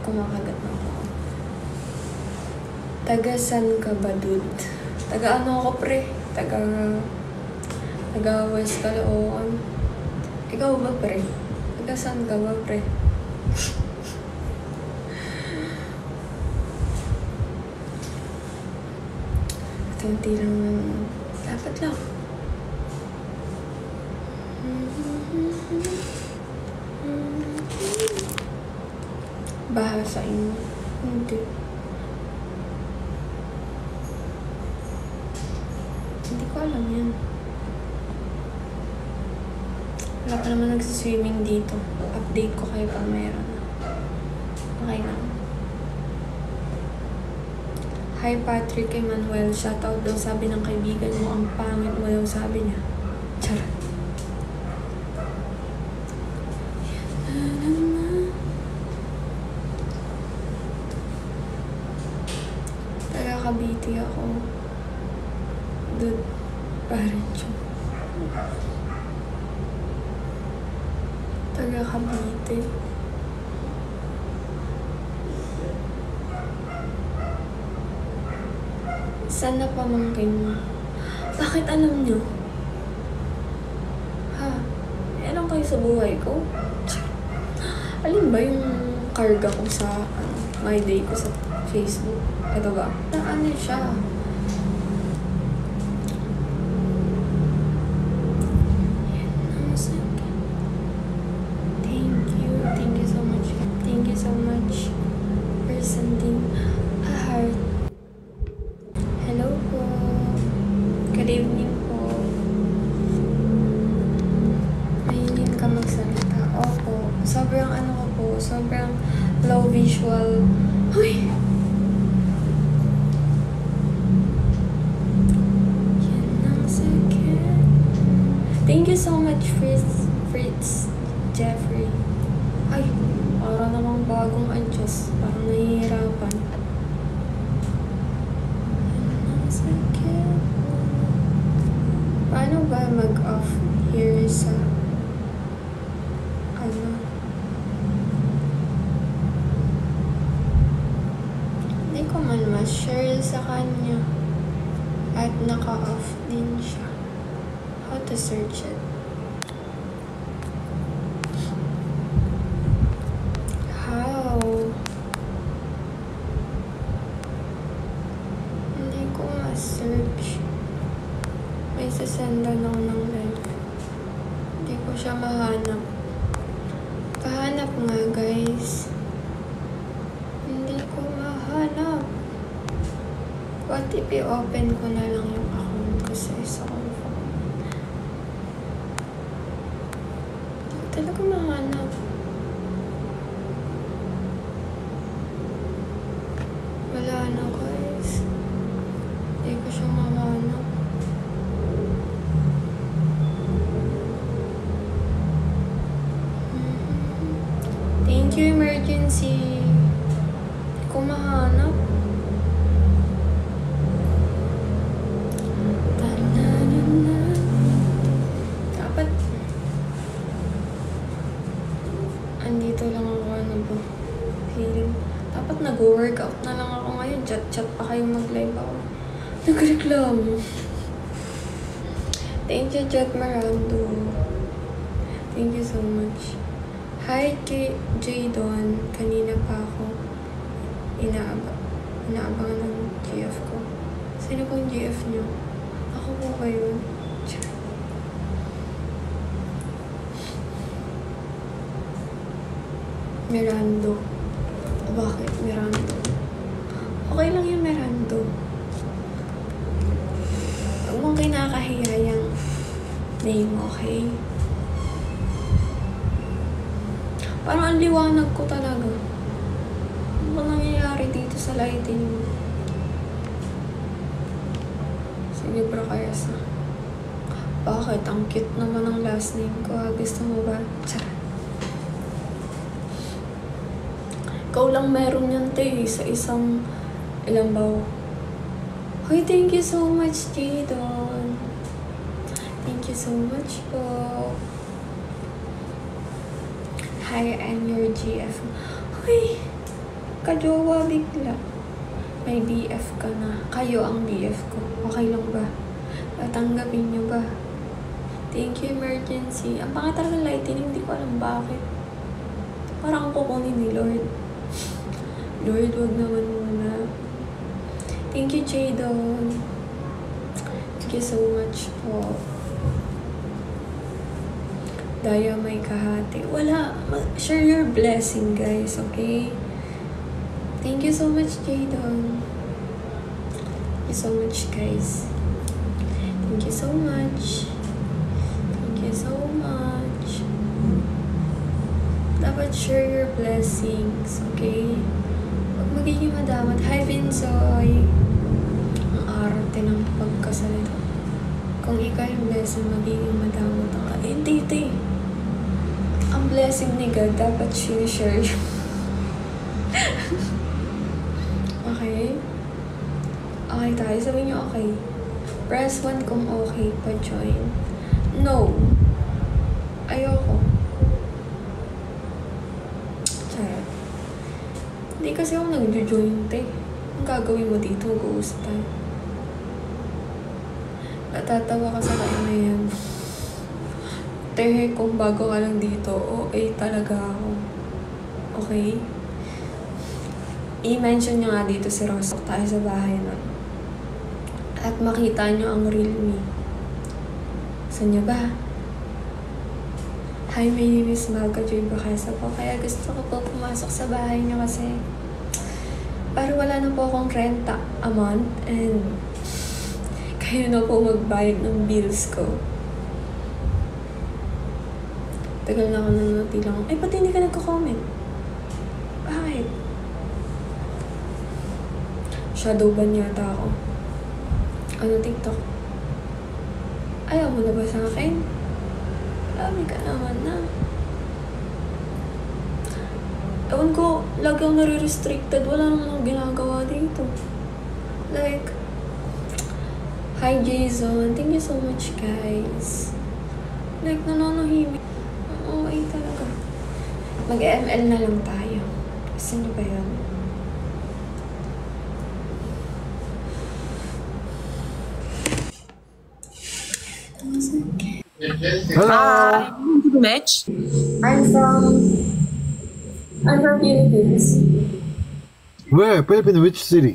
kumakagat na ako. Taga san ka ba, dude? Taga ano ako, pre? Taga West Caloocan. Ikaw ba, pre? Taga san ka ba, pre? Tunti lang naman. Dapat lang. Baha sa inyo. Hindi. Hindi ko alam yan. Wala pa naman nagsiswimming dito. Update ko kayo pag meron na. Okay lang. Hi Patrick Emmanuel, shoutout daw, sabi ng kaibigan mo, ang pangit mo daw, sabi niya. Charot. Taga Cavite ako. Dude, parang siya. Taga Cavite. Saan na pamangkin mo? Bakit alam nyo? Ha? Alam kayo sa buhay ko? Alin ba yung karga ko sa my day ko sa Facebook? Ito ba? Ano siya? Thank you. Thank you so much. Thank you so much for sending a heart. Hello po. Good evening po. Mahilig ka magsalita. Opo. Sobrang ano ko po. Sobrang low visual. Uy! Yan ang second. Thank you so much, Fritz Jeffrey. Ay, para namang bagong adjust. Parang nahihirapan. Paano ba mag-off here sa ano? Hindi ko man ma-share sa kanya at naka-off din siya. How to search it? How? Hindi ko ma-search. May sasendan ako ng live. Hindi ko siya mahanap. Pahanap nga, guys. Hindi ko mahanap. What if i-open ko na lang yung account ko sa isa kong phone? Hindi ko talaga mahanap. Wala na, guys. Hindi ko siya mahanap. Thank you, emergency. Hindi ko mahanap. Dapat andito lang ako, ano ba? Feeling. Dapat nag-workout na lang ako ngayon. Chat-chat pa kayo mag-live ako. Nagreklamo. Thank you, Jet Marando. Thank you so much. Hi, J-Don. Kanina pa ako inaabangan ng GF ko. Sino pong GF nyo? Ako po ba yun? Mirando. Bakit Mirando? Okay lang yung Mirando. Huwag mong kinakahiya yung name, okay? Parang ang liwanag ko talaga. Ano ba nangyayari dito sa lighting? Sige, bro, kaya sa... Bakit? Ang cute naman ang last name ko. Gusto mo ba? Charot. Ikaw lang meron yan, te, sa isang ilang baw. Hoy, thank you so much, Jadon. Thank you so much po. Hi, I'm your GF. Hoy, Kajowa bigla. May BF ka na. Kayo ang BF ko. Okay lang ba? Tatanggapin niyo ba? Thank you, emergency. Ang pangit talaga lightning, hindi ko alam bakit. Parang kukunin ni Lord. Lord, wag naman muna. Thank you, Jadon. Thank you so much po. Daya may kahati. Wala. Share your blessing, guys, okay? Thank you so much, Jadon. Thank you so much, guys. Thank you so much. Thank you so much. Dapat share your blessings, okay? Huwag magiging madamat. Hi, Vinsoy. Ang arte ng pagkasalita. Kung ikaw yung blessing, magiging madamot ang hindi, ito eh. Ang blessing ni God, dapat share. Okay? Okay tayo. Sabihin nyo okay. Press 1 kung okay pa join. No. Ayoko. Charot. Hindi kasi ako nag-join, te. Ang gagawin mo dito, mag-uusap tayo. Natatawa ka sa kanya na yan. Tehe, kung bago ka lang dito, OA talaga ako. Okay? I-mention nyo nga dito si Rosok tayo sa bahay nun. At makita nyo ang real me. Saan nyo ba? Hi, my name is Malca Joy Bacasa po. Kaya gusto ko po pumasok sa bahay nyo kasi para wala na po akong renta a month and kayo na po magbayad ng bills ko. Tagal na ako nanonood lang. Ay, pati hindi ka nagko-comment. Bakit? Shadow ban yata ako. Ano, TikTok? Ayaw mo na ba sa akin? Marami ka naman na. Ewan ko, lagi akong nare-restricted. Wala naman akong ginagawa dito. Like, hi Jason. Thank you so much, guys. Like, nanonahimik. Okay talaga. Mag-ML na lang tayo. Gusto niyo ba yun? Hello. Mitch? I'm from Philippines. Where? Philippines, which city?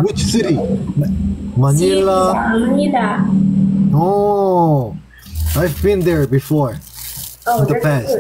Which city? Manila. Manila. Oh, I've been there before. In the past.